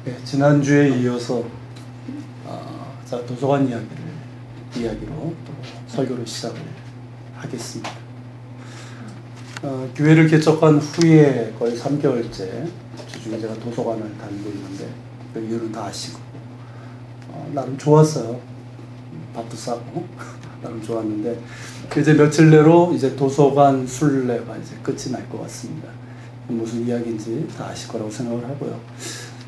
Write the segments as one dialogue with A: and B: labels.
A: 네, 지난주에 이어서 도서관 이야기로 또 설교를 시작을 하겠습니다. 교회를 개척한 후에 거의 3개월째 주중에 제가 도서관을 다니고 있는데 그 이유는 다 아시고 나름 좋았어요. 밥도 싸고 나름 좋았는데 이제 며칠 내로 이제 도서관 순례가 이제 끝이 날 것 같습니다. 무슨 이야기인지 다 아실 거라고 생각을 하고요.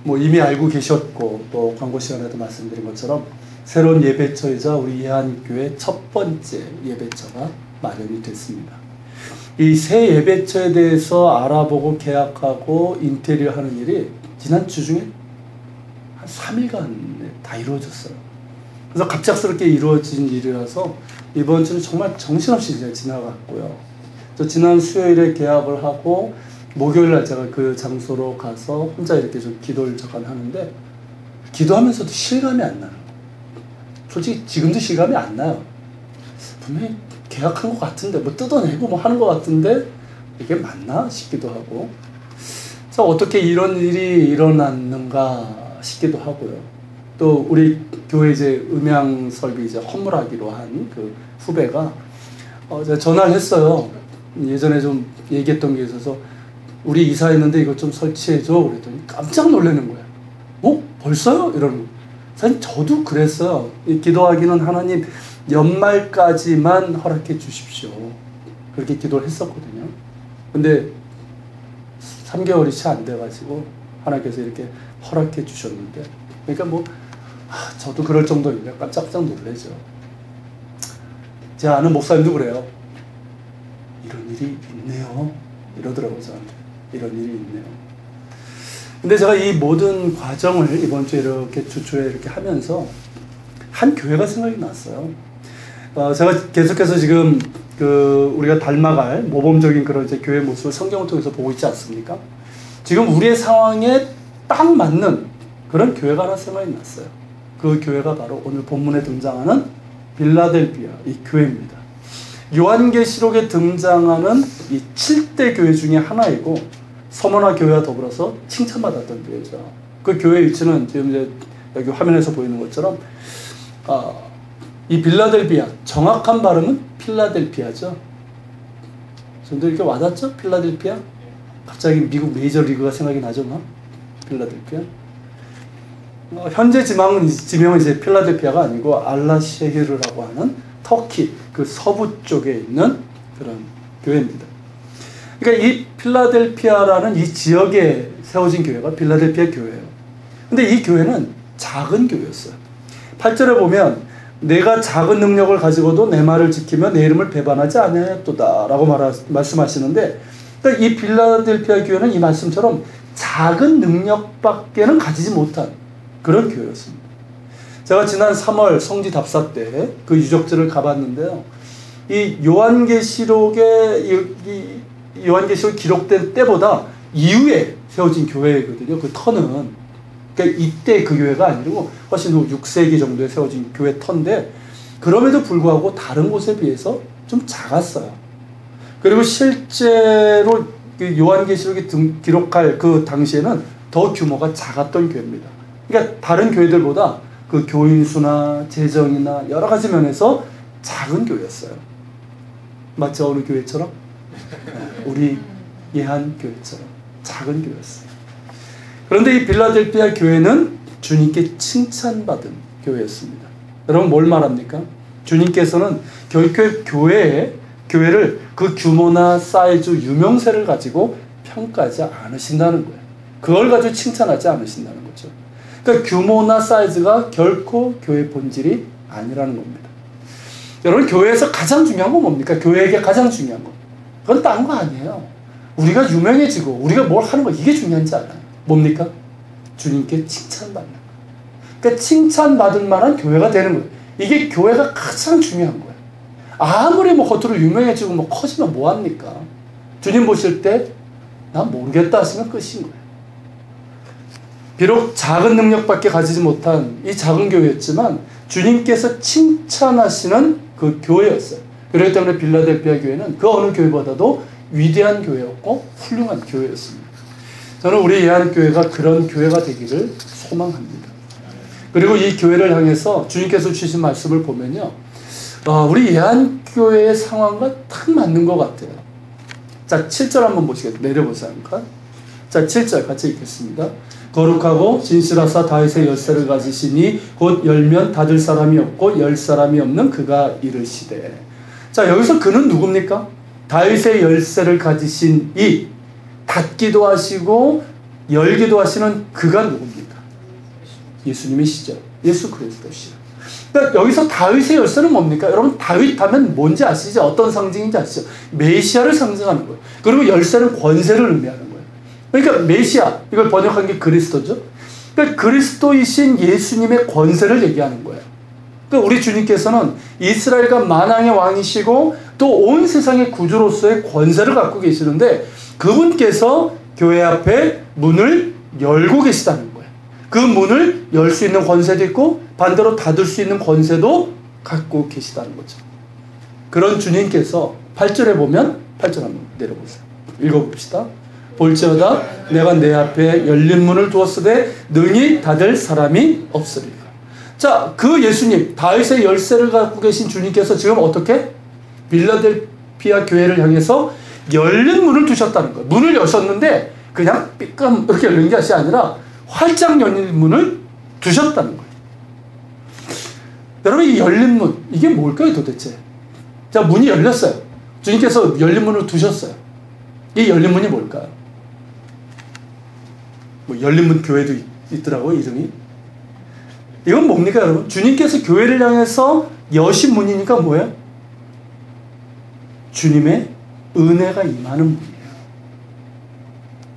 A: 뭐 이미 알고 계셨고 또 광고 시간에도 말씀드린 것처럼 새로운 예배처이자 우리 예한교회 첫 번째 예배처가 마련이 됐습니다. 이 새 예배처에 대해서 알아보고 계약하고 인테리어 하는 일이 지난 주중에 한 3일간에 다 이루어졌어요. 그래서 갑작스럽게 이루어진 일이라서 이번 주는 정말 정신없이 이제 지나갔고요. 저 지난 수요일에 계약을 하고 목요일 날 제가 그 장소로 가서 혼자 이렇게 좀 기도를 잠깐 하는데 기도하면서도 실감이 안 나는 거예요. 솔직히 지금도 실감이 안 나요. 분명히 계약한 것 같은데 뭐 뜯어내고 뭐 하는 것 같은데 이게 맞나 싶기도 하고 그래서 어떻게 이런 일이 일어났는가 싶기도 하고요. 또 우리 교회 이제 음향 설비 이제 허물하기로 한 그 후배가 제가 전화를 했어요. 예전에 좀 얘기했던 게 있어서 우리 이사했는데 이거 좀 설치해줘 그랬더니 깜짝 놀라는 거야. 벌써요? 이러는 거예요. 사실 저도 그랬어요. 기도하기는 하나님 연말까지만 허락해 주십시오. 그렇게 기도를 했었거든요. 근데 3개월이 채 안 돼가지고 하나님께서 이렇게 허락해 주셨는데 그러니까 저도 그럴 정도니까 깜짝 놀라죠. 제 아는 목사님도 그래요. 이런 일이 있네요. 이러더라고요, 저한테. 이런 일이 있네요. 근데 제가 이 모든 과정을 이번 주에 이렇게 주초에 이렇게 하면서 한 교회가 생각이 났어요. 제가 계속해서 지금 우리가 닮아갈 모범적인 그런 이제 교회 모습을 성경을 통해서 보고 있지 않습니까? 지금 우리의 상황에 딱 맞는 그런 교회가 하나 생각이 났어요. 그 교회가 바로 오늘 본문에 등장하는 빌라델비아 이 교회입니다. 요한계시록에 등장하는 이 7대 교회 중에 하나이고 서머나 교회와 더불어서 칭찬받았던 교회죠. 그 교회 위치는 지금 이제 여기 화면에서 보이는 것처럼 이 빌라델비아 정확한 발음은 필라델피아죠. 좀더 이렇게 와닿죠? 필라델피아? 갑자기 미국 메이저리그가 생각이 나죠, 막? 필라델피아? 현재 지명은 이제 필라델피아가 아니고 알라셰히르라고 하는 터키 그 서부 쪽에 있는 그런 교회입니다. 그러니까 이 필라델피아라는 이 지역에 세워진 교회가 필라델피아 교회예요. 근데 이 교회는 작은 교회였어요. 8절에 보면 내가 작은 능력을 가지고도 내 말을 지키며 내 이름을 배반하지 아니하였도다 라고 말씀하시는데 그러니까 이 필라델피아 교회는 이 말씀처럼 작은 능력밖에는 가지지 못한 그런 교회였습니다. 제가 지난 3월 성지 답사 때 그 유적지를 가봤는데요. 이 요한계시록에 요한계시록 기록된 때보다 이후에 세워진 교회거든요. 그 터는. 그러니까 이때 그 교회가 아니고 훨씬 후 6세기 정도에 세워진 교회 터인데 그럼에도 불구하고 다른 곳에 비해서 좀 작았어요. 그리고 실제로 요한계시록이 기록할 그 당시에는 더 규모가 작았던 교회입니다. 그러니까 다른 교회들보다 그 교인 수나 재정이나 여러 가지 면에서 작은 교회였어요. 마치 어느 교회처럼? 우리 예한 교회처럼 작은 교회였어요. 그런데 이 빌라델피아 교회는 주님께 칭찬받은 교회였습니다. 여러분 뭘 말합니까? 주님께서는 결코 교회를 그 규모나 사이즈, 유명세를 가지고 평가하지 않으신다는 거예요. 그걸 가지고 칭찬하지 않으신다는 거죠. 그러니까 규모나 사이즈가 결코 교회 본질이 아니라는 겁니다. 여러분 교회에서 가장 중요한 건 뭡니까? 교회에게 가장 중요한 거. 그건 딴 거 아니에요. 우리가 유명해지고 우리가 뭘 하는 거 이게 중요한지 알아요. 뭡니까? 주님께 칭찬받는 거. 그러니까 칭찬받을 만한 교회가 되는 거예요. 이게 교회가 가장 중요한 거예요. 아무리 겉으로 유명해지고 커지면 뭐합니까? 주님 보실 때 난 모르겠다 하시면 끝인 거예요. 비록 작은 능력밖에 가지지 못한 이 작은 교회였지만 주님께서 칭찬하시는 그 교회였어요. 그렇기 때문에 빌라델피아 교회는 그 어느 교회보다도 위대한 교회였고 훌륭한 교회였습니다. 저는 우리 예한교회가 그런 교회가 되기를 소망합니다. 그리고 이 교회를 향해서 주님께서 주신 말씀을 보면요, 우리 예한교회의 상황과 딱 맞는 것 같아요. 자, 7절 한번 보시겠습니다. 내려보세요. 자, 7절 같이 읽겠습니다. 거룩하고 진실하사 다윗의 열쇠를 가지시니 곧 열면 닫을 사람이 없고 열 사람이 없는 그가 이르시되. 자, 여기서 그는 누굽니까? 다윗의 열쇠를 가지신 이 닫기도 하시고 열기도 하시는 그가 누굽니까? 예수님이시죠. 예수 그리스도시죠. 그러니까 여기서 다윗의 열쇠는 뭡니까? 여러분, 다윗 하면 뭔지 아시죠? 어떤 상징인지 아시죠? 메시아를 상징하는 거예요. 그리고 열쇠는 권세를 의미하는 거예요. 그러니까 메시아, 이걸 번역한 게 그리스도죠. 그러니까 그리스도이신 예수님의 권세를 얘기하는 거예요. 그러니까 우리 주님께서는 이스라엘과 만왕의 왕이시고 또 온 세상의 구주로서의 권세를 갖고 계시는데, 그분께서 교회 앞에 문을 열고 계시다는 거예요. 그 문을 열 수 있는 권세도 있고 반대로 닫을 수 있는 권세도 갖고 계시다는 거죠. 그런 주님께서 8절에 보면, 8절 한번 내려보세요. 읽어봅시다. 볼지어다 내가 내 앞에 열린 문을 두었으되 능히 닫을 사람이 없으리라. 자, 그 예수님, 다윗의 열쇠를 갖고 계신 주님께서 지금 어떻게? 빌라델피아 교회를 향해서 열린 문을 두셨다는 거예요. 문을 여셨는데 그냥 삐끔 이렇게 열린 것이 아니라 활짝 열린 문을 두셨다는 거예요. 여러분, 이 열린 문, 이게 뭘까요 도대체? 자, 문이 열렸어요. 주님께서 열린 문을 두셨어요. 이 열린 문이 뭘까요? 뭐 열린 문 교회도 있더라고요, 이름이. 이건 뭡니까, 여러분? 주님께서 교회를 향해서 여신 문이니까 뭐예요? 주님의 은혜가 임하는 문이에요.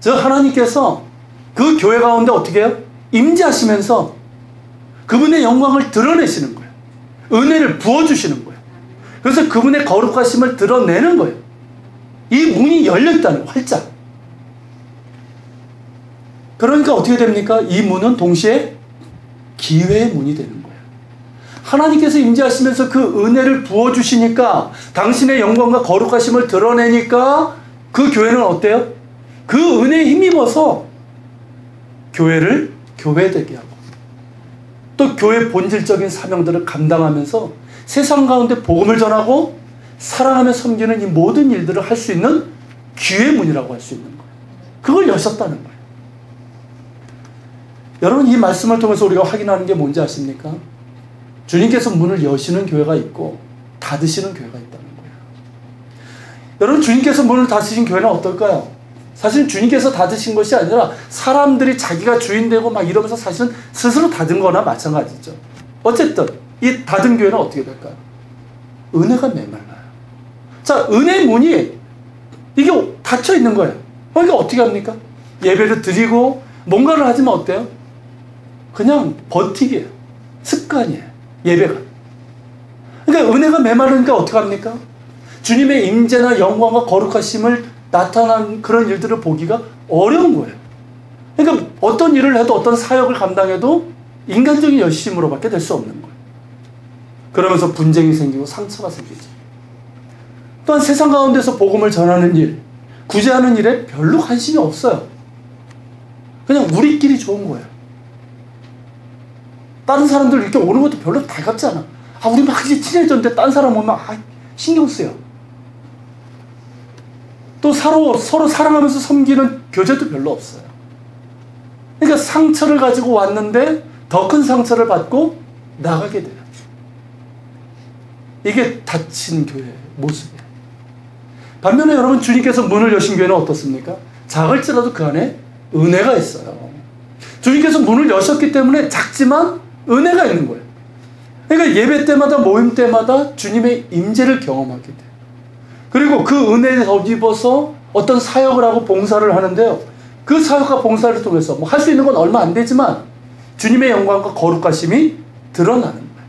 A: 즉, 하나님께서 그 교회 가운데 어떻게 해요? 임재하시면서 그분의 영광을 드러내시는 거예요. 은혜를 부어주시는 거예요. 그래서 그분의 거룩하심을 드러내는 거예요. 이 문이 열렸다는 거예요, 활짝. 그러니까 어떻게 됩니까? 이 문은 동시에 기회의 문이 되는 거예요. 하나님께서 임재하시면서 그 은혜를 부어주시니까, 당신의 영광과 거룩하심을 드러내니까 그 교회는 어때요? 그 은혜에 힘입어서 교회를 교회되게 하고 또 교회의 본질적인 사명들을 감당하면서 세상 가운데 복음을 전하고 사랑하며 섬기는 이 모든 일들을 할 수 있는 기회의 문이라고 할 수 있는 거예요. 그걸 여셨다는 거예요. 여러분, 이 말씀을 통해서 우리가 확인하는 게 뭔지 아십니까? 주님께서 문을 여시는 교회가 있고 닫으시는 교회가 있다는 거예요. 여러분, 주님께서 문을 닫으신 교회는 어떨까요? 사실 주님께서 닫으신 것이 아니라 사람들이 자기가 주인 되고 막 이러면서 사실은 스스로 닫은 거나 마찬가지죠. 어쨌든 이 닫은 교회는 어떻게 될까요? 은혜가 메말라요. 자, 은혜의 문이 이게 닫혀 있는 거예요. 그러니까 어떻게 합니까? 예배를 드리고 뭔가를 하지만 어때요? 그냥 버티기예요. 습관이에요. 예배가. 그러니까 은혜가 메마르니까 어떻게 합니까? 주님의 임재나 영광과 거룩하심을 나타난 그런 일들을 보기가 어려운 거예요. 그러니까 어떤 일을 해도 어떤 사역을 감당해도 인간적인 열심으로밖에 될 수 없는 거예요. 그러면서 분쟁이 생기고 상처가 생기죠. 또한 세상 가운데서 복음을 전하는 일, 구제하는 일에 별로 관심이 없어요. 그냥 우리끼리 좋은 거예요. 다른 사람들 이렇게 오는 것도 별로 달갑지 않아. 우리 막 이제 친해졌는데 딴 사람 오면 신경 쓰여. 또 서로 사랑하면서 섬기는 교제도 별로 없어요. 그러니까 상처를 가지고 왔는데 더 큰 상처를 받고 나가게 돼요. 이게 닫힌 교회의 모습이에요. 반면에 여러분, 주님께서 문을 여신 교회는 어떻습니까? 작을지라도 그 안에 은혜가 있어요. 주님께서 문을 여셨기 때문에 작지만 은혜가 있는 거예요. 그러니까 예배 때마다 모임 때마다 주님의 임재를 경험하게 돼요. 그리고 그 은혜에 덧입어서 어떤 사역을 하고 봉사를 하는데요. 그 사역과 봉사를 통해서 뭐 할 수 있는 건 얼마 안 되지만 주님의 영광과 거룩하심이 드러나는 거예요.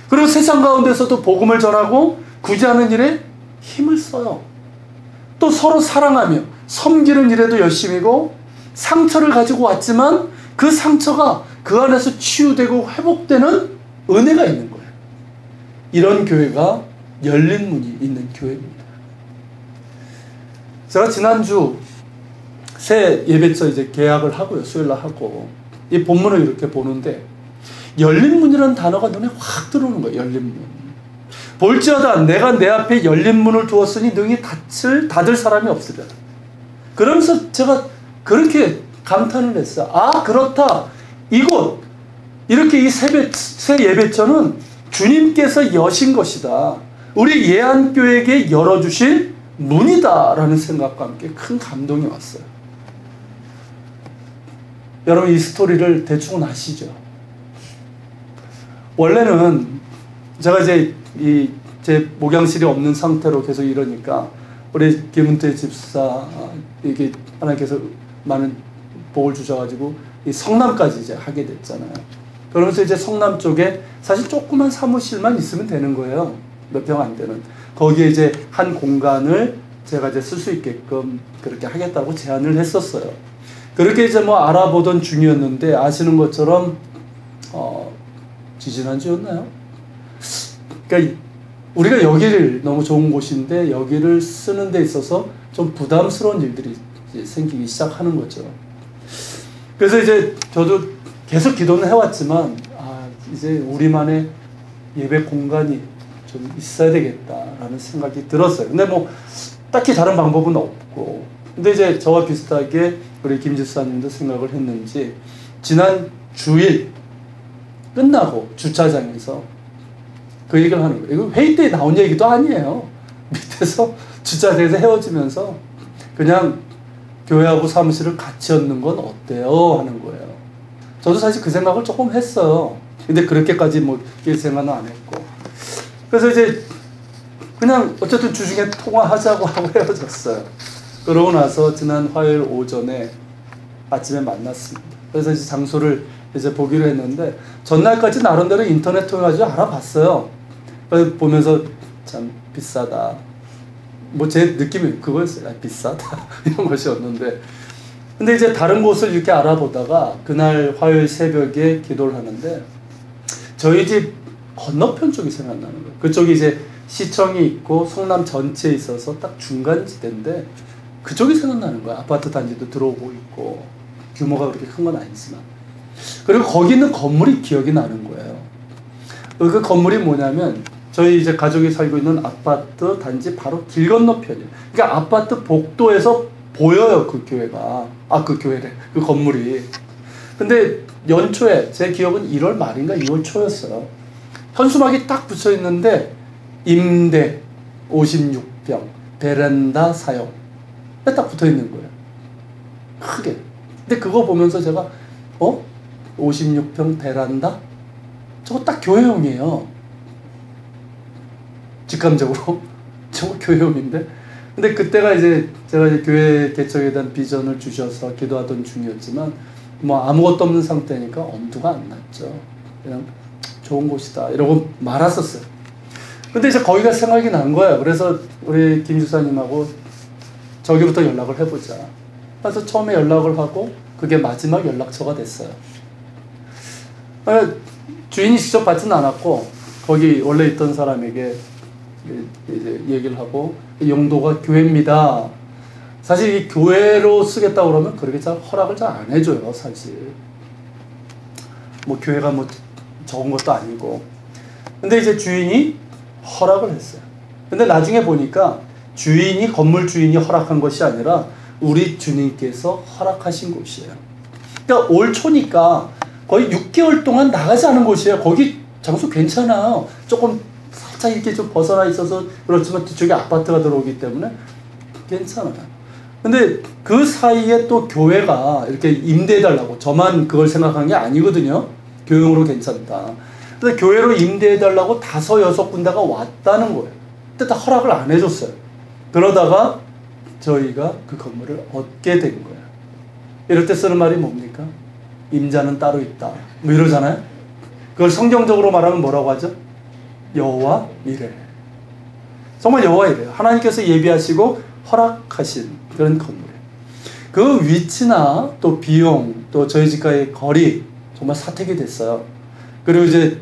A: 그리고 세상 가운데서도 복음을 전하고 구제하는 일에 힘을 써요. 또 서로 사랑하며 섬기는 일에도 열심이고, 상처를 가지고 왔지만 그 상처가 그 안에서 치유되고 회복되는 은혜가 있는 거예요. 이런 교회가 열린 문이 있는 교회입니다. 제가 지난주 새 예배처 이제 계약을 하고요. 수요일날 하고. 이 본문을 이렇게 보는데 열린 문이라는 단어가 눈에 확 들어오는 거예요. 열린 문. 볼지어다 내가 내 앞에 열린 문을 두었으니 능히 닫을 사람이 없으리라. 그러면서 제가 그렇게 감탄을 했어요. 아, 그렇다. 이곳 이렇게 이 새 예배처는 주님께서 여신 것이다. 우리 예안교회에게 열어주실 문이다 라는 생각과 함께 큰 감동이 왔어요. 여러분 이 스토리를 대충은 아시죠? 원래는 제가 이제 제 목양실이 없는 상태로 계속 이러니까 우리 김은태 집사 이게 하나님께서 많은 복을 주셔가지고 이 성남까지 이제 하게 됐잖아요. 그러면서 이제 성남 쪽에 사실 조그만 사무실만 있으면 되는 거예요. 몇 평 안 되는. 거기에 이제 한 공간을 제가 이제 쓸 수 있게끔 그렇게 하겠다고 제안을 했었어요. 그렇게 이제 뭐 알아보던 중이었는데 아시는 것처럼 지지난주였나요? 그러니까 우리가 여기를 너무 좋은 곳인데 여기를 쓰는 데 있어서 좀 부담스러운 일들이 이제 생기기 시작하는 거죠. 그래서 이제 저도 계속 기도는 해왔지만 이제 우리만의 예배 공간이 좀 있어야 되겠다라는 생각이 들었어요. 근데 뭐 딱히 다른 방법은 없고, 근데 이제 저와 비슷하게 우리 김 집사님도 생각을 했는지 지난 주일 끝나고 주차장에서 그 얘기를 하는 거예요. 이거 회의 때 나온 얘기도 아니에요. 밑에서 주차장에서 헤어지면서 그냥 교회하고 사무실을 같이 얻는 건 어때요? 하는 거예요. 저도 사실 그 생각을 조금 했어요. 근데 그렇게까지 뭐 생각은 안 했고. 그래서 이제 그냥 어쨌든 주중에 통화하자고 하고 헤어졌어요. 그러고 나서 지난 화요일 오전에 아침에 만났습니다. 그래서 이제 장소를 이제 보기로 했는데 전날까지 나름대로 인터넷 통해가지고 알아봤어요. 그래서 보면서 참 비싸다. 뭐 제 느낌이 그거였어요. 비싸다 이런 것이었는데, 근데 이제 다른 곳을 이렇게 알아보다가 그날 화요일 새벽에 기도를 하는데 저희 집 건너편 쪽이 생각나는 거예요. 그쪽이 이제 시청이 있고 성남 전체에 있어서 딱 중간지대인데 그쪽이 생각나는 거야. 아파트 단지도 들어오고 있고 규모가 그렇게 큰 건 아니지만. 그리고 거기 있는 건물이 기억이 나는 거예요. 그 건물이 뭐냐면 저희 이제 가족이 살고 있는 아파트 단지 바로 길 건너편이에요. 그러니까 아파트 복도에서 보여요, 그 교회가. 그 교회래. 그 건물이. 근데 연초에 제 기억은 1월 말인가 2월 초였어요. 현수막이 딱 붙여 있는데 임대 56평 베란다 사용 딱 붙어 있는 거예요. 크게. 근데 그거 보면서 제가 56평 베란다? 저거 딱 교회용이에요. 직감적으로 저거 교회용인데. 근데 그때가 이제 제가 이제 교회 개척에 대한 비전을 주셔서 기도하던 중이었지만 뭐 아무것도 없는 상태니까 엄두가 안 났죠. 그냥 좋은 곳이다 이러고 말았었어요. 근데 이제 거기가 생각이 난 거예요. 그래서 우리 김 주사님하고 저기부터 연락을 해보자. 그래서 처음에 연락을 하고 그게 마지막 연락처가 됐어요. 주인이 직접 받지는 않았고 거기 원래 있던 사람에게 이제 얘기를 하고 용도가 교회입니다. 사실 이 교회로 쓰겠다고 그러면 그렇게 잘 허락을 잘 안 해줘요, 사실. 뭐 교회가 뭐 적은 것도 아니고. 근데 이제 주인이 허락을 했어요. 근데 나중에 보니까 주인이, 건물 주인이 허락한 것이 아니라 우리 주님께서 허락하신 곳이에요. 그러니까 올 초니까 거의 6개월 동안 나가지 않은 곳이에요. 거기 장소 괜찮아요. 조금 살짝 이렇게 좀 벗어나 있어서 그렇지만 뒤쪽에 아파트가 들어오기 때문에 괜찮아요. 근데 그 사이에 또 교회가 이렇게 임대해달라고, 저만 그걸 생각한 게 아니거든요. 교용으로 괜찮다. 그래서 교회로 임대해달라고 5, 6군데가 왔다는 거예요. 근데 다 허락을 안 해줬어요. 그러다가 저희가 그 건물을 얻게 된 거예요. 이럴 때 쓰는 말이 뭡니까? 임자는 따로 있다. 뭐 이러잖아요. 그걸 성경적으로 말하면 뭐라고 하죠? 여호와 이래. 정말 여호와 이래요. 하나님께서 예비하시고 허락하신 그런 건물이에요. 그 위치나 또 비용, 또 저희 집과의 거리 정말 사택이 됐어요. 그리고 이제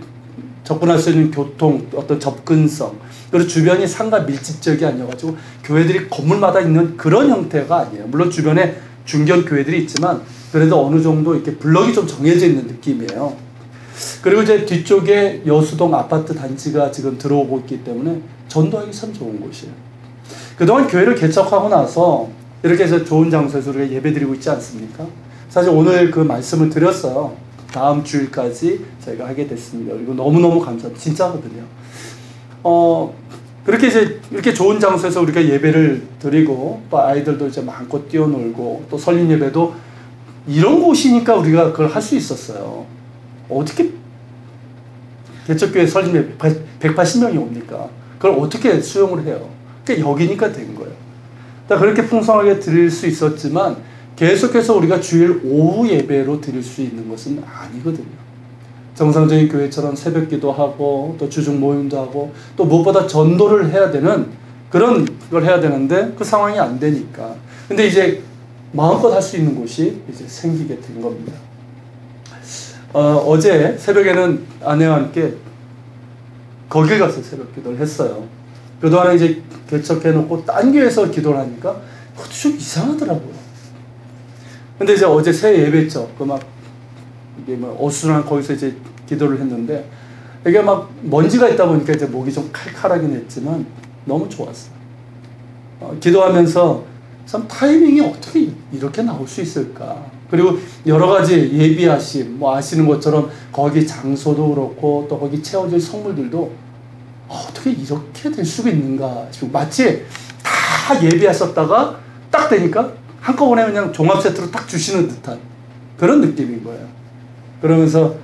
A: 접근할 수 있는 교통, 어떤 접근성, 그리고 주변이 상가 밀집지역이 아니어가지고 교회들이 건물마다 있는 그런 형태가 아니에요. 물론 주변에 중견 교회들이 있지만 그래도 어느 정도 이렇게 블럭이 좀 정해져 있는 느낌이에요. 그리고 이제 뒤쪽에 여수동 아파트 단지가 지금 들어오고 있기 때문에 전도하기 참 좋은 곳이에요. 그동안 교회를 개척하고 나서 이렇게 해서 좋은 장소에서 우리가 예배드리고 있지 않습니까? 사실 오늘 그 말씀을 드렸어요. 다음 주일까지 저희가 하게 됐습니다. 그리고 너무너무 감사합니다. 진짜거든요. 그렇게 이제 이렇게 좋은 장소에서 우리가 예배를 드리고 또 아이들도 이제 마음껏 뛰어놀고 또 설립 예배도 이런 곳이니까 우리가 그걸 할 수 있었어요. 어떻게 개척교회 설립 예배 180명이 옵니까? 그걸 어떻게 수용을 해요? 그러니까 여기니까 된 거예요. 그렇게 풍성하게 드릴 수 있었지만 계속해서 우리가 주일 오후 예배로 드릴 수 있는 것은 아니거든요. 정상적인 교회처럼 새벽 기도하고 또 주중 모임도 하고 또 무엇보다 전도를 해야 되는 그런 걸 해야 되는데 그 상황이 안 되니까. 근데 이제 마음껏 할 수 있는 곳이 이제 생기게 된 겁니다. 어제 새벽에는 아내와 함께 거길 가서 새벽 기도를 했어요. 그동안에 이제 개척해놓고 딴 교회에서 기도를 하니까 그것도 좀 이상하더라고요. 근데 이제 어제 새 예배죠. 이게 어수선한 거기서 이제 기도를 했는데 이게 막 먼지가 있다 보니까 이제 목이 좀 칼칼하긴 했지만 너무 좋았어요. 기도하면서 참 타이밍이 어떻게 이렇게 나올 수 있을까? 그리고 여러 가지 예비하심, 아시는 것처럼 거기 장소도 그렇고 또 거기 채워질 선물들도 어떻게 이렇게 될 수가 있는가 싶고 마치 다 예비하셨다가 딱 되니까 한꺼번에 그냥 종합 세트로 딱 주시는 듯한 그런 느낌인 거예요. 그러면서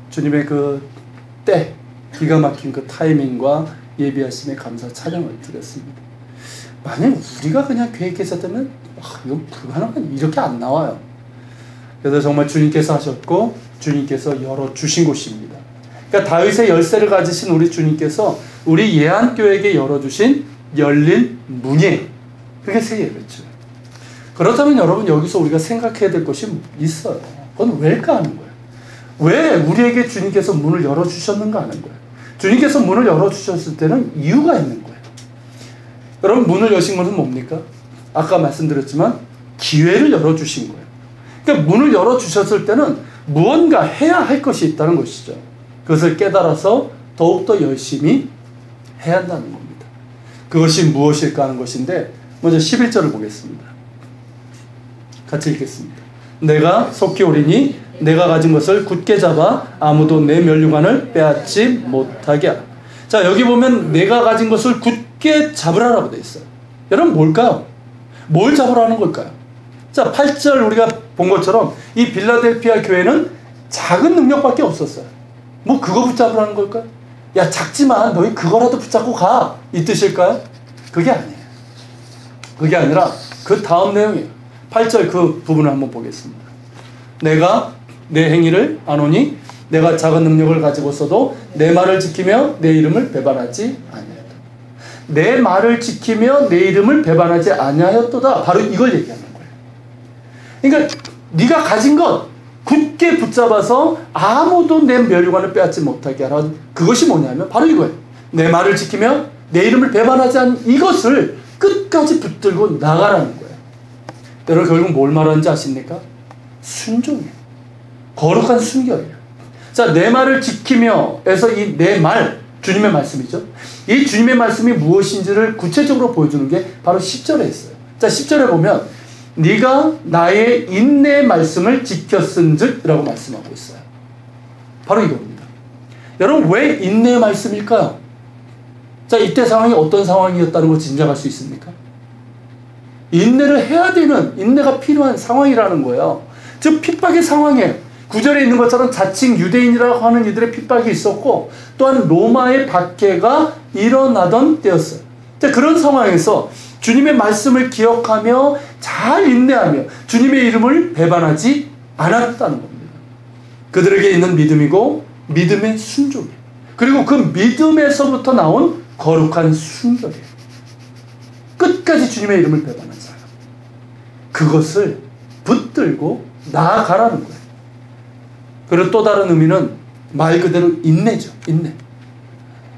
A: 주님의 그 때, 기가 막힌 그 타이밍과 예비하심에 감사 찬양을 드렸습니다. 만약 우리가 그냥 계획했었다면 이건 불가능한 이렇게 안 나와요. 그래서 정말 주님께서 하셨고 주님께서 열어주신 곳입니다. 그러니까 다윗의 열쇠를 가지신 우리 주님께서 우리 예안교회에게 열어주신 열린 문이에요. 그게 새 예배죠. 그렇다면 여러분 여기서 우리가 생각해야 될 것이 있어요. 그건 왜일까 하는 거예요. 왜 우리에게 주님께서 문을 열어주셨는가 하는 거예요. 주님께서 문을 열어주셨을 때는 이유가 있는 거예요. 여러분 문을 여신 것은 뭡니까? 아까 말씀드렸지만 기회를 열어주신 거예요. 그러니까 문을 열어주셨을 때는 무언가 해야 할 것이 있다는 것이죠. 그것을 깨달아서 더욱더 열심히 해야 한다는 겁니다. 그것이 무엇일까 하는 것인데 먼저 11절을 보겠습니다. 같이 읽겠습니다. 내가 속히 오리니 내가 가진 것을 굳게 잡아 아무도 내 면류관을 빼앗지 못하게 하라. 자, 여기 보면 내가 가진 것을 굳게 잡으라라고 되어 있어요. 여러분 뭘까요? 뭘 잡으라는 걸까요? 자, 8절 우리가 본 것처럼 이 빌라델피아 교회는 작은 능력밖에 없었어요. 그거 붙잡으라는 걸까요? 야, 작지만 너희 그거라도 붙잡고 가, 이 뜻일까요? 그게 아니에요. 그게 아니라 그 다음 내용이에요. 8절 그 부분을 한번 보겠습니다. 내가 내 행위를 아노니 내가 작은 능력을 가지고서도 내 말을 지키며 내 이름을 배반하지 아니하였다. 내 말을 지키며 내 이름을 배반하지 아니하였도다. 바로 이걸 얘기하는 거예요. 그러니까 네가 가진 것 굳게 붙잡아서 아무도 내 면류관을 빼앗지 못하게 하라. 그것이 뭐냐면 바로 이거예요. 내 말을 지키며 내 이름을 배반하지 않은 이것을 끝까지 붙들고 나가라는 거예요. 여러분 결국 뭘 말하는지 아십니까? 순종이에요. 거룩한 순결이에요. 자, 내 말을 지키며 에서 이 내 말, 주님의 말씀이죠. 이 주님의 말씀이 무엇인지를 구체적으로 보여주는 게 바로 10절에 있어요. 자, 10절에 보면 네가 나의 인내 말씀을 지켰은즉 이라고 말씀하고 있어요. 바로 이겁니다. 여러분 왜 인내의 말씀일까요? 자, 이때 상황이 어떤 상황이었다는 걸 짐작할 수 있습니까? 인내를 해야 되는, 인내가 필요한 상황이라는 거예요. 즉 핍박의 상황이에요. 9절에 있는 것처럼 자칭 유대인이라고 하는 이들의 핍박이 있었고 또한 로마의 박해가 일어나던 때였어요. 자, 그런 상황에서 주님의 말씀을 기억하며 잘 인내하며 주님의 이름을 배반하지 않았다는 겁니다. 그들에게 있는 믿음이고 믿음의 순종이에요. 그리고 그 믿음에서부터 나온 거룩한 순결이에요. 끝까지 주님의 이름을 배반하지 않아요. 그것을 붙들고 나아가라는 거예요. 그리고 또 다른 의미는 말 그대로 인내죠. 인내.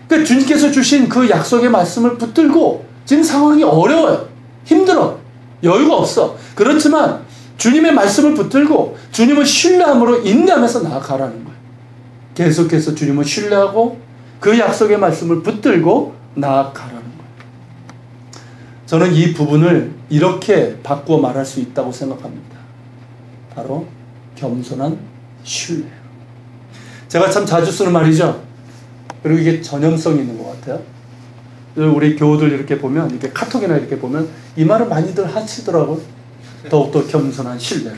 A: 그러니까 주님께서 주신 그 약속의 말씀을 붙들고 지금 상황이 어려워요. 힘들어. 여유가 없어. 그렇지만 주님의 말씀을 붙들고 주님을 신뢰함으로 인내하면서 나아가라는 거예요. 계속해서 주님을 신뢰하고 그 약속의 말씀을 붙들고 나아가라는 거예요. 저는 이 부분을 이렇게 바꾸어 말할 수 있다고 생각합니다. 바로 겸손한 신뢰. 제가 참 자주 쓰는 말이죠. 그리고 이게 전염성이 있는 것 같아요. 우리 교우들 이렇게 보면, 이렇게 카톡이나 이렇게 보면 이 말을 많이들 하시더라고요. 더욱더 겸손한 신뢰로.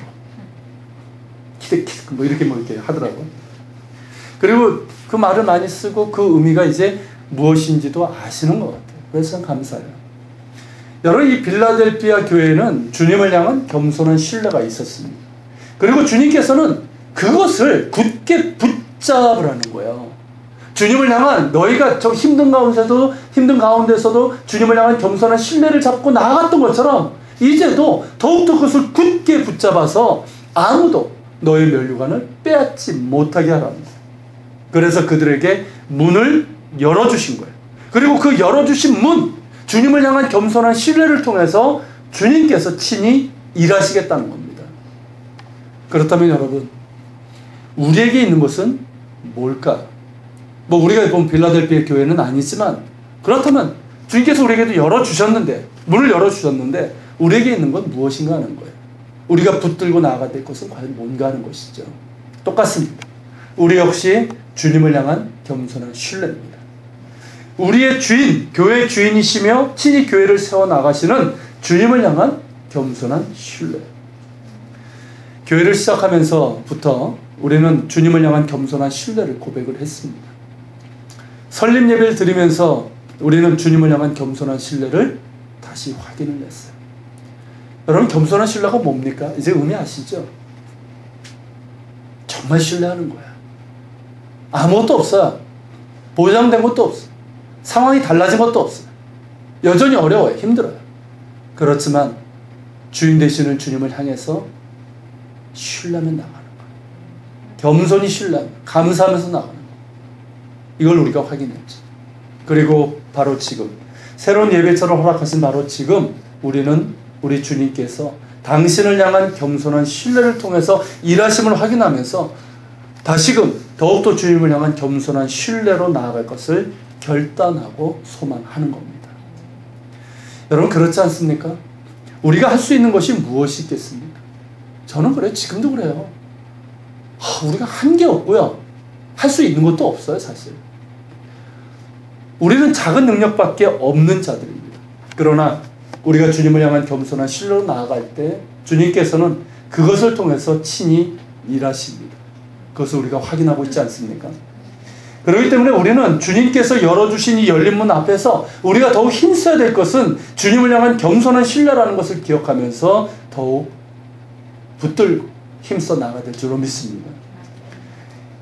A: 키득키득 뭐 이렇게 하더라고요. 그리고 그 말을 많이 쓰고 그 의미가 이제 무엇인지도 아시는 것 같아요. 그래서 참 감사해요. 여러분, 이 빌라델피아 교회는 주님을 향한 겸손한 신뢰가 있었습니다. 그리고 주님께서는 그것을 굳게 붙잡으라는 거예요. 주님을 향한, 너희가 저 힘든 가운데서도 주님을 향한 겸손한 신뢰를 잡고 나아갔던 것처럼 이제도 더욱더 그것을 굳게 붙잡아서 아무도 너의 면류관을 빼앗지 못하게 하라는 거예요. 그래서 그들에게 문을 열어주신 거예요. 그리고 그 열어주신 문, 주님을 향한 겸손한 신뢰를 통해서 주님께서 친히 일하시겠다는 겁니다. 그렇다면 여러분, 우리에게 있는 것은 뭘까요? 뭐 우리가 보면 빌라델피아 교회는 아니지만, 그렇다면 주님께서 우리에게도 문을 열어주셨는데 우리에게 있는 건 무엇인가 하는 거예요. 우리가 붙들고 나아가야 될 것은 과연 뭔가 하는 것이죠. 똑같습니다. 우리 역시 주님을 향한 겸손한 신뢰입니다. 우리의 주인, 교회의 주인이시며 친히 교회를 세워나가시는 주님을 향한 겸손한 신뢰. 교회를 시작하면서부터 우리는 주님을 향한 겸손한 신뢰를 고백을 했습니다. 설립 예배를 드리면서 우리는 주님을 향한 겸손한 신뢰를 다시 확인을 했어요. 여러분, 겸손한 신뢰가 뭡니까? 이제 의미 아시죠? 정말 신뢰하는 거야. 아무것도 없어요. 보장된 것도 없어요. 상황이 달라진 것도 없어요. 여전히 어려워요. 힘들어요. 그렇지만 주인 되시는 주님을 향해서 신뢰하면 나가는 거예요. 겸손히 신뢰하면, 감사하면서 나가는 거예요. 이걸 우리가 확인했죠. 그리고 바로 지금, 새로운 예배처럼 허락하신 바로 지금 우리는 우리 주님께서 당신을 향한 겸손한 신뢰를 통해서 일하심을 확인하면서 다시금 더욱더 주님을 향한 겸손한 신뢰로 나아갈 것을 결단하고 소망하는 겁니다. 여러분, 그렇지 않습니까? 우리가 할 수 있는 것이 무엇이 있겠습니까? 저는 그래요. 지금도 그래요. 우리가 한 게 없고요. 할 수 있는 것도 없어요, 사실. 우리는 작은 능력밖에 없는 자들입니다. 그러나 우리가 주님을 향한 겸손한 신뢰로 나아갈 때 주님께서는 그것을 통해서 친히 일하십니다. 그것을 우리가 확인하고 있지 않습니까? 그렇기 때문에 우리는 주님께서 열어주신 이 열린 문 앞에서 우리가 더욱 힘써야 될 것은 주님을 향한 겸손한 신뢰라는 것을 기억하면서 더욱 붙들고 힘써 나가야 될 줄로 믿습니다.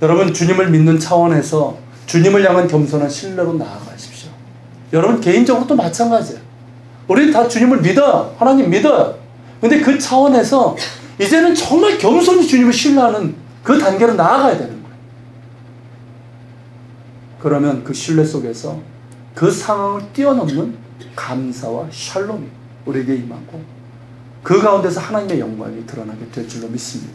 A: 여러분, 주님을 믿는 차원에서 주님을 향한 겸손한 신뢰로 나아가십시오. 여러분, 개인적으로도 마찬가지예요. 우리는 다 주님을 믿어요. 하나님 믿어요. 근데 그 차원에서 이제는 정말 겸손히 주님을 신뢰하는 그 단계로 나아가야 되는 거예요. 그러면 그 신뢰 속에서 그 상황을 뛰어넘는 감사와 샬롬이 우리에게 임하고 그 가운데서 하나님의 영광이 드러나게 될 줄로 믿습니다.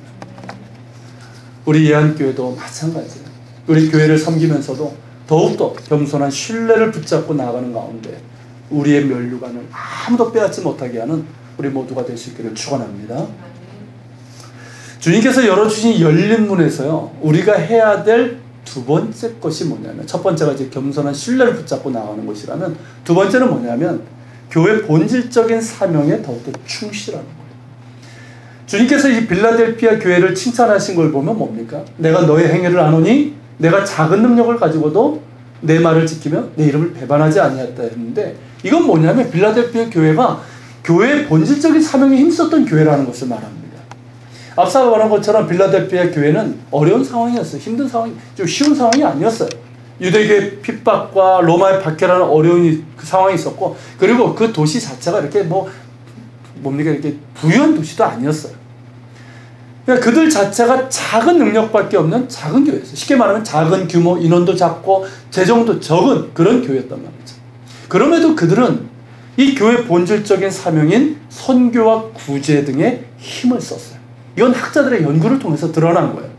A: 우리 예한교회도 마찬가지예요. 우리 교회를 섬기면서도 더욱더 겸손한 신뢰를 붙잡고 나아가는 가운데 우리의 면류관을 아무도 빼앗지 못하게 하는 우리 모두가 될 수 있기를 축원합니다. 주님께서 열어주신 열린 문에서요, 우리가 해야 될 두 번째 것이 뭐냐면, 첫 번째가 이제 겸손한 신뢰를 붙잡고 나가는 것이라면, 두 번째는 뭐냐면 교회 본질적인 사명에 더욱더 충실하는 거예요. 주님께서 이 빌라델피아 교회를 칭찬하신 걸 보면 뭡니까? 내가 너의 행위를 아노니 내가 작은 능력을 가지고도 내 말을 지키며 내 이름을 배반하지 아니했다 했는데, 이건 뭐냐면 빌라델피아 교회가 교회의 본질적인 사명에 힘썼던 교회라는 것을 말합니다. 앞서 말한 것처럼 빌라델피아 교회는 어려운 상황이었어요. 힘든 상황이, 좀 쉬운 상황이 아니었어요. 유대교의 핍박과 로마의 박해라는 어려운 그 상황이 있었고, 그리고 그 도시 자체가 이렇게 이렇게 부유한 도시도 아니었어요. 그러니까 그들 자체가 작은 능력밖에 없는 작은 교회였어요. 쉽게 말하면 작은 규모, 인원도 작고 재정도 적은 그런 교회였단 말이죠. 그럼에도 그들은 이 교회 본질적인 사명인 선교와 구제 등의 힘을 썼어요. 이건 학자들의 연구를 통해서 드러난 거예요.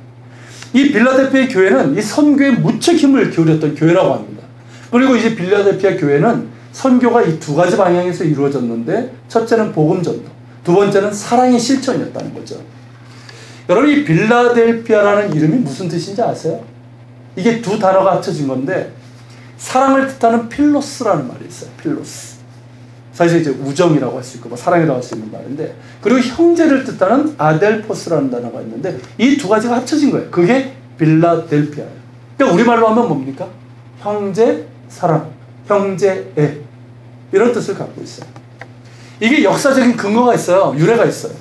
A: 이 빌라델피아 교회는 이 선교에 무척 힘을 기울였던 교회라고 합니다. 그리고 이제 빌라델피아 교회는 선교가 이 두 가지 방향에서 이루어졌는데, 첫째는 복음 전도, 두 번째는 사랑의 실천이었다는 거죠. 여러분, 이 빌라델피아라는 이름이 무슨 뜻인지 아세요? 이게 두 단어가 합쳐진 건데, 사랑을 뜻하는 필로스라는 말이 있어요. 필로스. 사실 이제 우정이라고 할 수 있고, 뭐 사랑이라고 할 수 있는 말인데, 그리고 형제를 뜻하는 아델포스라는 단어가 있는데, 이 두 가지가 합쳐진 거예요. 그게 빌라델피아예요. 그러니까 우리말로 하면 뭡니까? 형제, 사랑, 형제, 애. 이런 뜻을 갖고 있어요. 이게 역사적인 근거가 있어요. 유래가 있어요.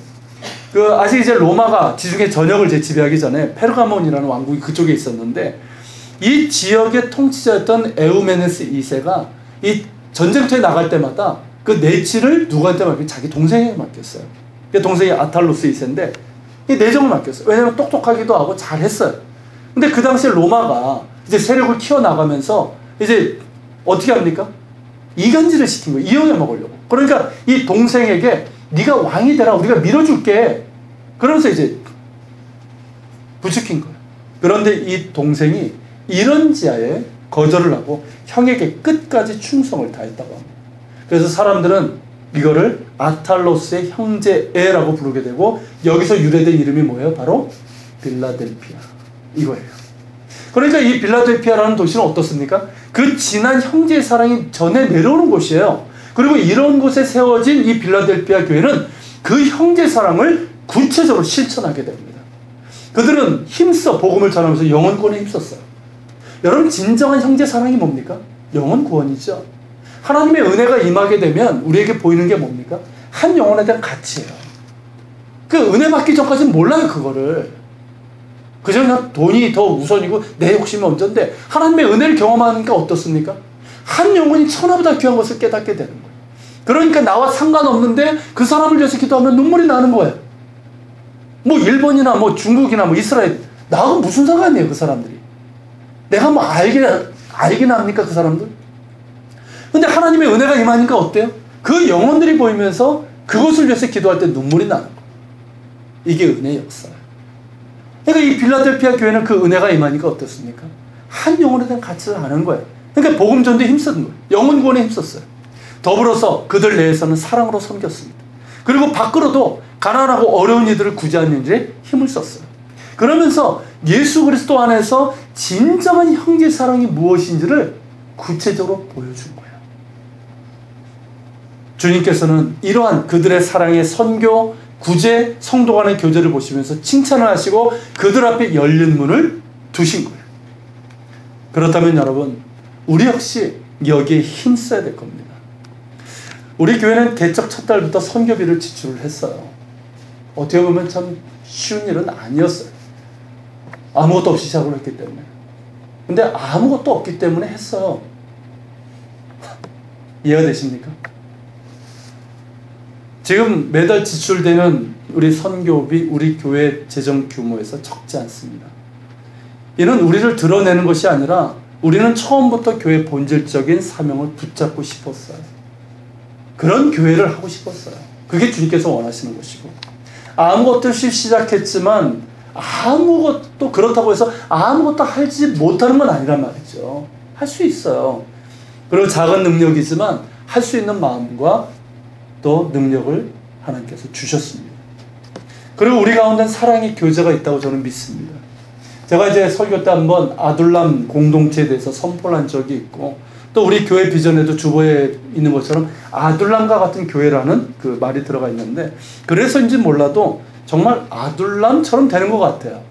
A: 아직 이제 로마가 지중해 전역을 지배하기 전에 페르가몬이라는 왕국이 그쪽에 있었는데, 이 지역의 통치자였던 에우메네스 2세가 이 전쟁터에 나갈 때마다 그 내치를 누구한테 맡겼어요? 자기 동생에게 맡겼어요. 그 동생이 아탈로스 2세인데 이 내정을 맡겼어요. 왜냐하면 똑똑하기도 하고 잘했어요. 근데 그 당시에 로마가 이제 세력을 키워나가면서 이제 어떻게 합니까? 이간질을 시킨 거예요. 이용해 먹으려고. 그러니까 이 동생에게 네가 왕이 되라, 우리가 밀어줄게. 그러면서 이제 부추긴 거예요. 그런데 이 동생이 이런 지하에 거절을 하고 형에게 끝까지 충성을 다했다고 합니다. 그래서 사람들은 이거를 아탈로스의 형제애라고 부르게 되고, 여기서 유래된 이름이 뭐예요? 바로 빌라델피아 이거예요. 그러니까 이 빌라델피아라는 도시는 어떻습니까? 그 진한 형제의 사랑이 전해 내려오는 곳이에요. 그리고 이런 곳에 세워진 이 빌라델피아 교회는 그 형제 사랑을 구체적으로 실천하게 됩니다. 그들은 힘써 복음을 전하면서 영혼권에 힘썼어요. 여러분, 진정한 형제 사랑이 뭡니까? 영혼 구원이죠. 하나님의 은혜가 임하게 되면 우리에게 보이는 게 뭡니까? 한 영혼에 대한 가치예요. 그 은혜 받기 전까지는 몰라요, 그거를. 그저 그냥 돈이 더 우선이고 내 욕심이 먼저인데, 하나님의 은혜를 경험하니까 어떻습니까? 한 영혼이 천하보다 귀한 것을 깨닫게 되는 거예요. 그러니까 나와 상관없는데 그 사람을 위해서 기도하면 눈물이 나는 거예요. 뭐 일본이나 뭐 중국이나 뭐 이스라엘, 나하고 무슨 상관이에요, 그 사람들이. 내가 뭐 알긴 합니까, 그 사람들? 근데 하나님의 은혜가 임하니까 어때요? 그 영혼들이 보이면서 그것을 위해서 기도할 때 눈물이 나는 거예요. 이게 은혜의 역사예요. 그러니까 이 빌라델피아 교회는 그 은혜가 임하니까 어떻습니까? 한 영혼에 대한 가치를 아는 거예요. 그러니까 복음 전도에 힘쓴 거예요. 영혼 구원에 힘썼어요. 더불어서 그들 내에서는 사랑으로 섬겼습니다. 그리고 밖으로도 가난하고 어려운 이들을 구제하는 일에 힘을 썼어요. 그러면서 예수 그리스도 안에서 진정한 형제 사랑이 무엇인지를 구체적으로 보여준 거예요. 주님께서는 이러한 그들의 사랑의 선교, 구제, 성도 간의 교제를 보시면서 칭찬을 하시고 그들 앞에 열린 문을 두신 거예요. 그렇다면 여러분, 우리 역시 여기에 힘써야 될 겁니다. 우리 교회는 개척 첫 달부터 선교비를 지출을 했어요. 어떻게 보면 참 쉬운 일은 아니었어요. 아무것도 없이 시작을 했기 때문에. 근데 아무것도 없기 때문에 했어요. 이해가 되십니까? 지금 매달 지출되는 우리 선교비, 우리 교회 재정 규모에서 적지 않습니다. 이는 우리를 드러내는 것이 아니라 우리는 처음부터 교회 본질적인 사명을 붙잡고 싶었어요. 그런 교회를 하고 싶었어요. 그게 주님께서 원하시는 것이고, 아무것도 없이 시작했지만 아무것도 그렇다고 해서 아무것도 하지 못하는 건 아니란 말이죠. 할 수 있어요. 그리고 작은 능력이지만 할 수 있는 마음과 또 능력을 하나님께서 주셨습니다. 그리고 우리 가운데 사랑의 교제가 있다고 저는 믿습니다. 제가 이제 설교 때 한번 아둘람 공동체에 대해서 선포를 한 적이 있고, 또 우리 교회 비전에도 주보에 있는 것처럼 아둘람과 같은 교회라는 그 말이 들어가 있는데, 그래서인지 몰라도 정말 아둘람처럼 되는 것 같아요.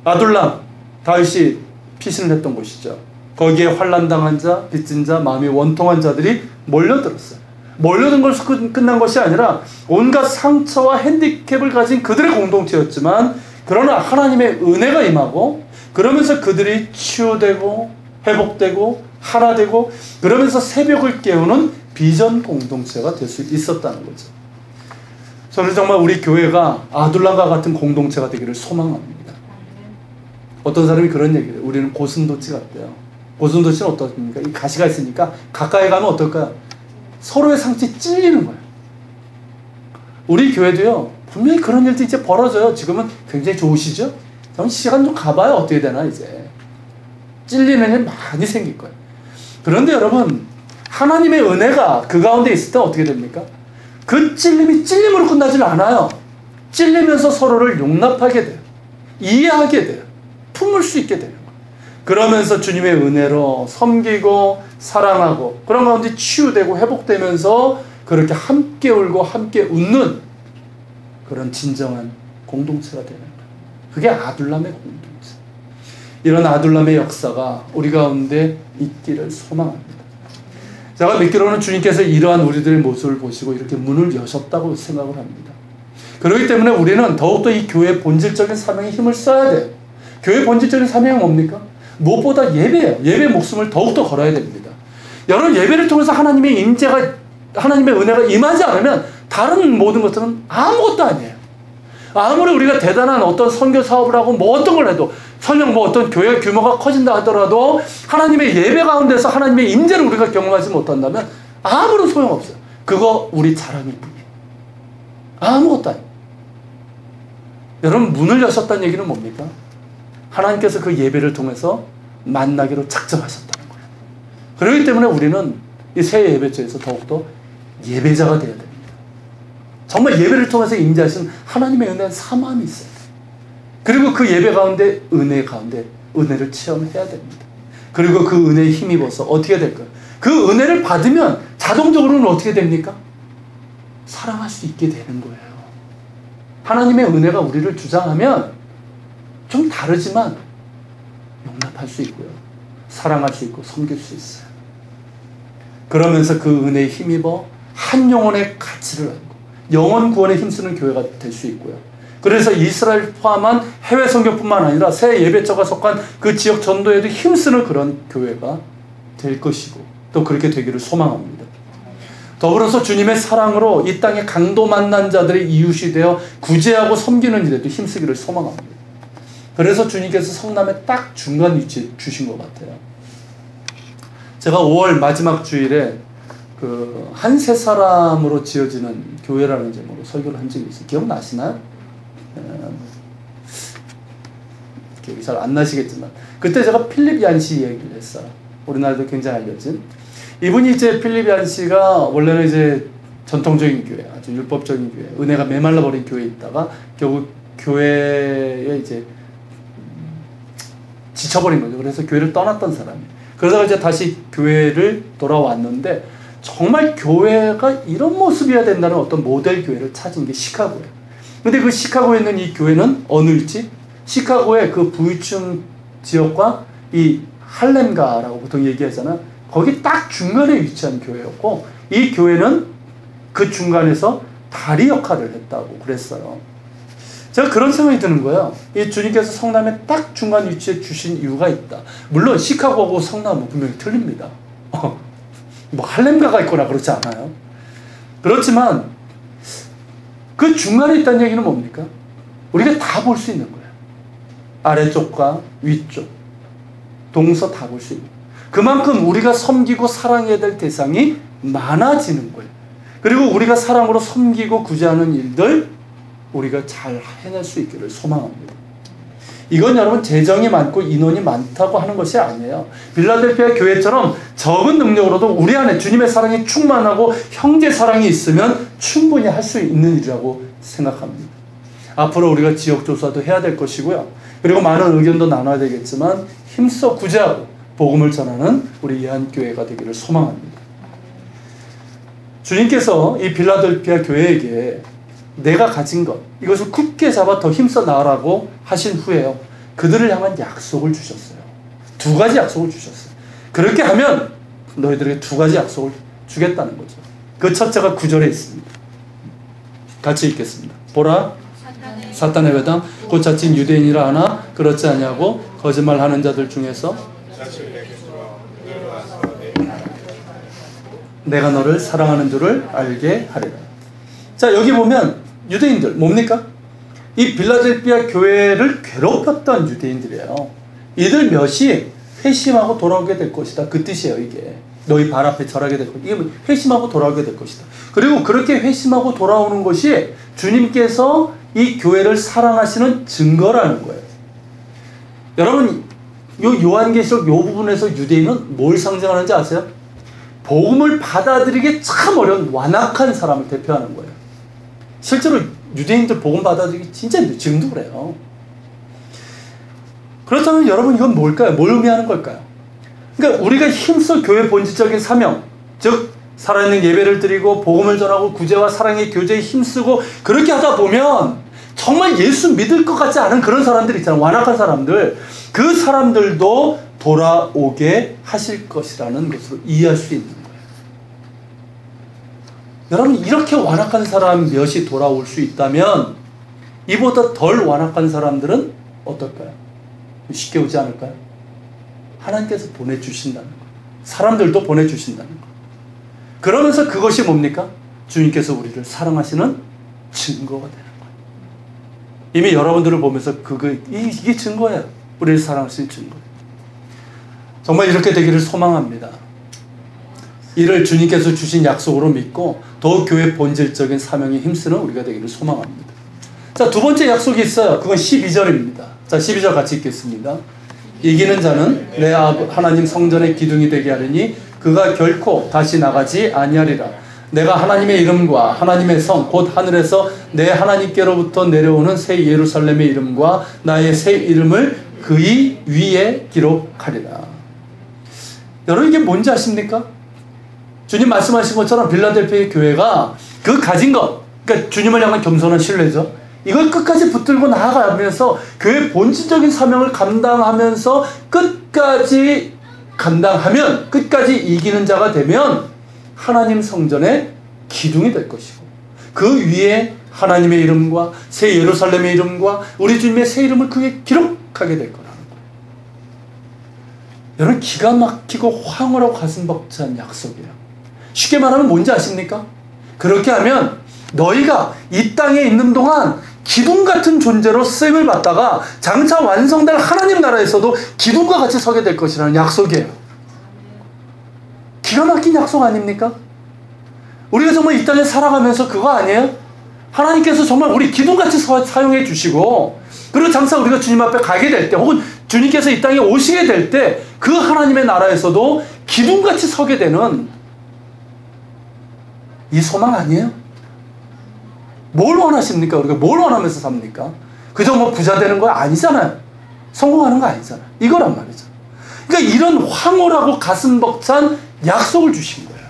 A: 아둘람, 다윗이 피신을 했던 곳이죠. 거기에 환난당한 자, 빚진 자, 마음이 원통한 자들이 몰려들었어요. 몰려든 것으로 끝난 것이 아니라 온갖 상처와 핸디캡을 가진 그들의 공동체였지만, 그러나 하나님의 은혜가 임하고 그러면서 그들이 치유되고 회복되고 하나 되고, 그러면서 새벽을 깨우는 비전 공동체가 될 수 있었다는 거죠. 저는 정말 우리 교회가 아둘람과 같은 공동체가 되기를 소망합니다. 어떤 사람이 그런 얘기를 해요. 우리는 고슴도치 같대요. 고슴도치는 어떻습니까? 이 가시가 있으니까 가까이 가면 어떨까요? 서로의 상처에 찔리는 거예요. 우리 교회도요, 분명히 그런 일도 이제 벌어져요. 지금은 굉장히 좋으시죠? 그럼 시간 좀 가봐요. 어떻게 되나, 이제. 찔리는 일 많이 생길 거예요. 그런데 여러분, 하나님의 은혜가 그 가운데 있을 때 어떻게 됩니까? 그 찔림이 찔림으로 끝나질 않아요. 찔리면서 서로를 용납하게 돼요. 이해하게 돼요. 품을 수 있게 돼요. 그러면서 주님의 은혜로 섬기고 사랑하고 그런 가운데 치유되고 회복되면서 그렇게 함께 울고 함께 웃는 그런 진정한 공동체가 되는 거예요. 그게 아둘람의 공동체. 이런 아둘람의 역사가 우리 가운데 있기를 소망합니다. 제가 믿기로는 주님께서 이러한 우리들의 모습을 보시고 이렇게 문을 여셨다고 생각을 합니다. 그렇기 때문에 우리는 더욱더 이 교회의 본질적인 사명에 힘을 써야 돼요. 교회의 본질적인 사명은 뭡니까? 무엇보다 예배예요. 예배의 목숨을 더욱더 걸어야 됩니다. 여러분, 예배를 통해서 하나님의 임재가, 하나님의 은혜가 임하지 않으면 다른 모든 것들은 아무것도 아니에요. 아무리 우리가 대단한 어떤 선교 사업을 하고 뭐 어떤 걸 해도, 설령 뭐 어떤 교회 규모가 커진다 하더라도 하나님의 예배 가운데서 하나님의 임재를 우리가 경험하지 못한다면 아무런 소용없어요. 그거 우리 자랑일 뿐이에요. 아무것도 아니에요. 여러분, 문을 여셨다는 얘기는 뭡니까? 하나님께서 그 예배를 통해서 만나기로 작정하셨다는 거예요. 그렇기 때문에 우리는 이 새 예배처에서 더욱더 예배자가 되어야 됩니다. 정말 예배를 통해서 임재하신 하나님의 은혜한 사모함이 있어요. 그리고 그 예배 가운데, 은혜 가운데 은혜를 체험해야 됩니다. 그리고 그 은혜에 힘입어서 어떻게 될까요? 그 은혜를 받으면 자동적으로는 어떻게 됩니까? 사랑할 수 있게 되는 거예요. 하나님의 은혜가 우리를 주장하면 좀 다르지만 용납할 수 있고요. 사랑할 수 있고 섬길 수 있어요. 그러면서 그 은혜에 힘입어 한 영혼의 가치를 알고 영혼 구원에 힘쓰는 교회가 될 수 있고요. 그래서 이스라엘 포함한 해외 선교뿐만 아니라 새 예배처가 속한 그 지역 전도에도 힘쓰는 그런 교회가 될 것이고 또 그렇게 되기를 소망합니다. 더불어서 주님의 사랑으로 이 땅에 강도 만난 자들의 이웃이 되어 구제하고 섬기는 일에도 힘쓰기를 소망합니다. 그래서 주님께서 성남에 딱 중간 위치에 주신 것 같아요. 제가 5월 마지막 주일에 그 한 세 사람으로 지어지는 교회라는 제목으로 설교를 한 적이 있어요. 기억나시나요? 기억이 잘 안 나시겠지만 그때 제가 필립 얀시 얘기를 했어요. 우리나라도 굉장히 알려진 이분이 이제 필립 얀시가 원래는 이제 전통적인 교회, 아주 율법적인 교회, 은혜가 메말라 버린 교회에 있다가 결국 교회에 이제 지쳐버린 거죠. 그래서 교회를 떠났던 사람이에요. 그러다가 이제 다시 교회를 돌아왔는데 정말 교회가 이런 모습이어야 된다는 어떤 모델 교회를 찾은 게 시카고예요. 근데 그 시카고에 있는 이 교회는 어느 위치? 시카고의 그 부유층 지역과 이 할렘가라고 보통 얘기하잖아요. 거기 딱 중간에 위치한 교회였고 이 교회는 그 중간에서 다리 역할을 했다고 그랬어요. 제가 그런 생각이 드는 거예요. 이 주님께서 성남에 딱 중간 위치에 주신 이유가 있다. 물론 시카고하고 성남은 분명히 틀립니다. 뭐 할렘가가 있거나 그렇지 않아요. 그렇지만 그 중간에 있다는 얘기는 뭡니까? 우리가 다 볼 수 있는 거예요. 아래쪽과 위쪽, 동서 다 볼 수 있는 거예요. 그만큼 우리가 섬기고 사랑해야 될 대상이 많아지는 거예요. 그리고 우리가 사랑으로 섬기고 구제하는 일들 우리가 잘 해낼 수 있기를 소망합니다. 이건 여러분 재정이 많고 인원이 많다고 하는 것이 아니에요. 빌라델피아 교회처럼 적은 능력으로도 우리 안에 주님의 사랑이 충만하고 형제 사랑이 있으면 충분히 할 수 있는 일이라고 생각합니다. 앞으로 우리가 지역조사도 해야 될 것이고요. 그리고 많은 의견도 나눠야 되겠지만 힘써 구제하고 복음을 전하는 우리 예한교회가 되기를 소망합니다. 주님께서 이 빌라델피아 교회에게 내가 가진 것 이것을 굳게 잡아 더 힘써 나가라고 하신 후에요. 그들을 향한 약속을 주셨어요. 두 가지 약속을 주셨어요. 그렇게 하면 너희들에게 두 가지 약속을 주겠다는 거죠. 그 첫째가 9절에 있습니다. 같이 읽겠습니다. 보라 사탄의 회당 곧 자칭 유대인이라 하나 그렇지 아니하고 거짓말하는 자들 중에서 내가 너를 사랑하는 줄을 알게 하리라. 자, 여기 보면 유대인들 뭡니까? 이 빌라델피아 교회를 괴롭혔던 유대인들이에요. 이들 몇이 회심하고 돌아오게 될 것이다. 그 뜻이에요, 이게. 너희 발 앞에 절하게 될 것이다. 이게 회심하고 돌아오게 될 것이다. 그리고 그렇게 회심하고 돌아오는 것이 주님께서 이 교회를 사랑하시는 증거라는 거예요. 여러분, 요 요한계시록 요 부분에서 유대인은 뭘 상징하는지 아세요? 복음을 받아들이기 참 어려운 완악한 사람을 대표하는 거예요. 실제로 유대인들 복음 받아들이기 진짜 힘들어요. 지금도 그래요. 그렇다면 여러분, 이건 뭘까요? 뭘 의미하는 걸까요? 그러니까 우리가 힘써 교회 본질적인 사명, 즉 살아있는 예배를 드리고 복음을 전하고 구제와 사랑의 교제에 힘쓰고 그렇게 하다 보면 정말 예수 믿을 것 같지 않은 그런 사람들 있잖아요. 완악한 사람들. 그 사람들도 돌아오게 하실 것이라는 것으로 이해할 수 있는 거예요. 여러분, 이렇게 완악한 사람 몇이 돌아올 수 있다면 이보다 덜 완악한 사람들은 어떨까요? 쉽게 오지 않을까요? 하나님께서 보내주신다는 거예요. 사람들도 보내주신다는 거예요. 그러면서 그것이 뭡니까? 주님께서 우리를 사랑하시는 증거가 되는 거예요. 이미 여러분들을 보면서 이게 증거예요. 우리를 사랑하시는 증거. 정말 이렇게 되기를 소망합니다. 이를 주님께서 주신 약속으로 믿고 더 교회 본질적인 사명에 힘쓰는 우리가 되기를 소망합니다. 자, 두 번째 약속이 있어요. 그건 12절입니다. 자, 12절 같이 읽겠습니다. 이기는 자는 내 하나님 성전의 기둥이 되게 하리니 그가 결코 다시 나가지 아니하리라. 내가 하나님의 이름과 하나님의 성 곧 하늘에서 내 하나님께로부터 내려오는 새 예루살렘의 이름과 나의 새 이름을 그의 위에 기록하리라. 여러분, 이게 뭔지 아십니까? 주님 말씀하신 것처럼 빌라델피아의 교회가 그 가진 것, 그러니까 주님을 향한 겸손한 신뢰죠. 이걸 끝까지 붙들고 나아가면서 교회 본질적인 사명을 감당하면서 끝까지 감당하면, 끝까지 이기는 자가 되면 하나님 성전의 기둥이 될 것이고 그 위에 하나님의 이름과 새 예루살렘의 이름과 우리 주님의 새 이름을 그게 기록하게 될 거라는 거예요. 여러분, 기가 막히고 황홀하고 가슴 벅찬 약속이에요. 쉽게 말하면 뭔지 아십니까? 그렇게 하면 너희가 이 땅에 있는 동안 기둥 같은 존재로 쓰임을 받다가 장차 완성될 하나님 나라에서도 기둥과 같이 서게 될 것이라는 약속이에요. 기가 막힌 약속 아닙니까? 우리가 정말 이 땅에 살아가면서 그거 아니에요? 하나님께서 정말 우리 기둥같이 사용해 주시고, 그리고 장차 우리가 주님 앞에 가게 될 때, 혹은 주님께서 이 땅에 오시게 될 때 그 하나님의 나라에서도 기둥같이 서게 되는 이 소망 아니에요? 뭘 원하십니까? 우리가 뭘 원하면서 삽니까? 그저 뭐 부자 되는 거 아니잖아요. 성공하는 거 아니잖아요. 이거란 말이죠. 그러니까 이런 황홀하고 가슴 벅찬 약속을 주신 거예요.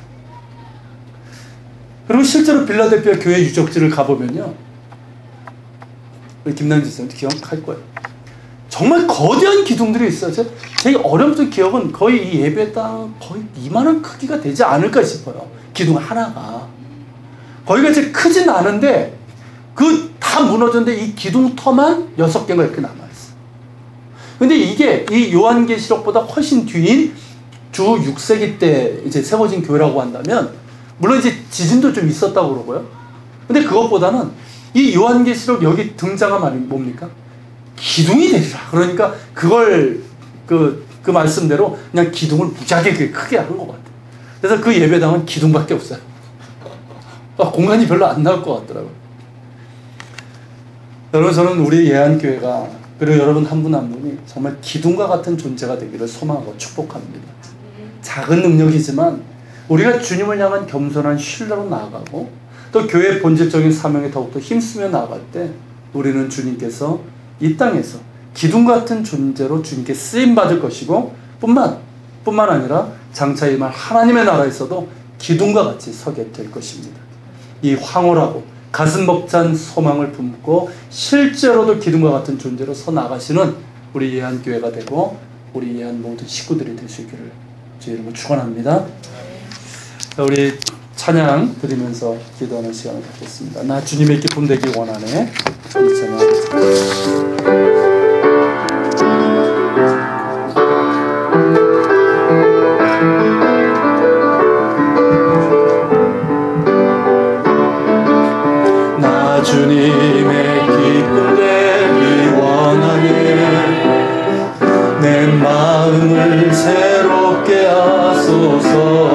A: 그리고 실제로 빌라델피아 교회 유적지를 가보면요, 우리 김남진 선생님도 기억할 거예요. 정말 거대한 기둥들이 있어요. 제 어렸던 기억은 거의 이 예배당 거의 이만한 크기가 되지 않을까 싶어요. 기둥 하나가. 거기가 이제 크진 않은데 그 다 무너졌는데 이 기둥터만 6개가 이렇게 남아있어요. 근데 이게 이 요한계시록보다 훨씬 뒤인 주 6세기 때 이제 세워진 교회라고 한다면, 물론 이제 지진도 좀 있었다고 그러고요. 근데 그것보다는 이 요한계시록 여기 등장한 말이 뭡니까? 기둥이 되리라. 그러니까 그걸 그 말씀대로 그냥 기둥을 무지하게 크게 한 것 같아요. 그래서 그 예배당은 기둥밖에 없어요. 공간이 별로 안 나올 것 같더라고요. 여러분, 저는 우리 예한교회가, 그리고 여러분 한 분 한 분이 정말 기둥과 같은 존재가 되기를 소망하고 축복합니다. 작은 능력이지만 우리가 주님을 향한 겸손한 신뢰로 나아가고 또 교회의 본질적인 사명에 더욱더 힘쓰며 나아갈 때 우리는 주님께서 이 땅에서 기둥 같은 존재로 주님께 쓰임받을 것이고 뿐만 아니라 장차 임할 하나님의 나라에서도 기둥과 같이 서게 될 것입니다. 이 황홀하고 가슴 벅찬 소망을 품고 실제로도 기둥과 같은 존재로 서 나가시는 우리 예한교회가 되고 우리 예한 모든 식구들이 될 수 있기를 주의 이름으로 축원합니다. 우리 찬양 드리면서 기도하는 시간을 갖겠습니다. 나 주님의 기쁨 되기 원하네. 이 찬양. 주님의 기쁨 되기 원하네. 내 마음을 새롭게 하소서.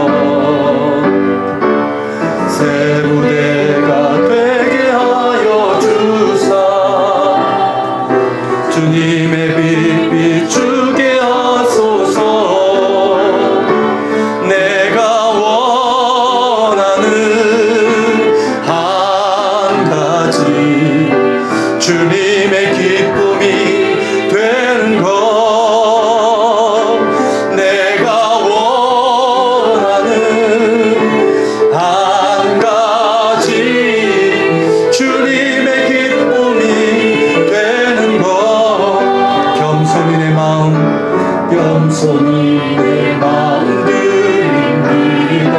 A: 겸손히 내 마음 드립니다.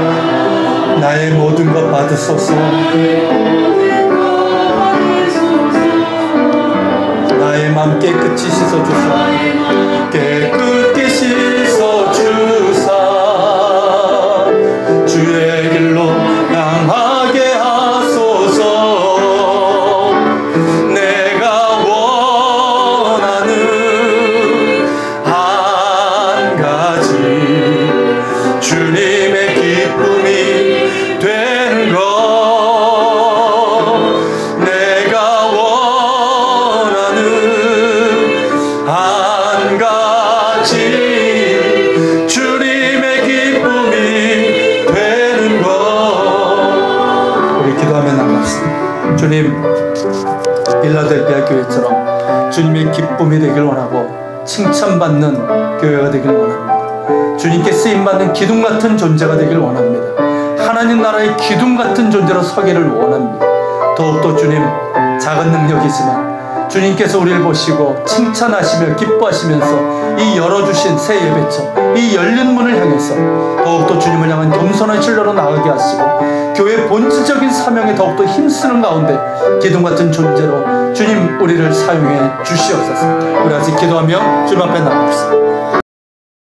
A: 나의 모든 것 받으소서. 나의 맘 깨끗이 씻어주사. 깨끗게 씻어주사. 주의 길로 향하게 하소서. 내가 원하는 한 가지 주님의 기쁨이 되는 것. 내가 원하는 한 가지 주님의 기쁨이 되는 것. 우리 기도하며 나갑시다. 주님, 빌라델비아 교회처럼 주님의 기쁨이 되길 원하고 칭찬받는 교회가 되길 원합니다. 주님께 쓰임받는 기둥 같은 존재가 되길 원합니다. 하나님 나라의 기둥 같은 존재로 서기를 원합니다. 더욱더 주님, 작은 능력이지만 주님께서 우리를 보시고 칭찬하시며 기뻐하시면서 이 열어주신 새 예배처, 이 열린 문을 향해서 더욱더 주님을 향한 겸손한 신뢰로 나가게 하시고 교회의 본질적인 사명에 더욱더 힘쓰는 가운데 기둥같은 존재로 주님 우리를 사용해 주시옵소서. 우리 아직 기도하며 주님 앞에 나갑시다.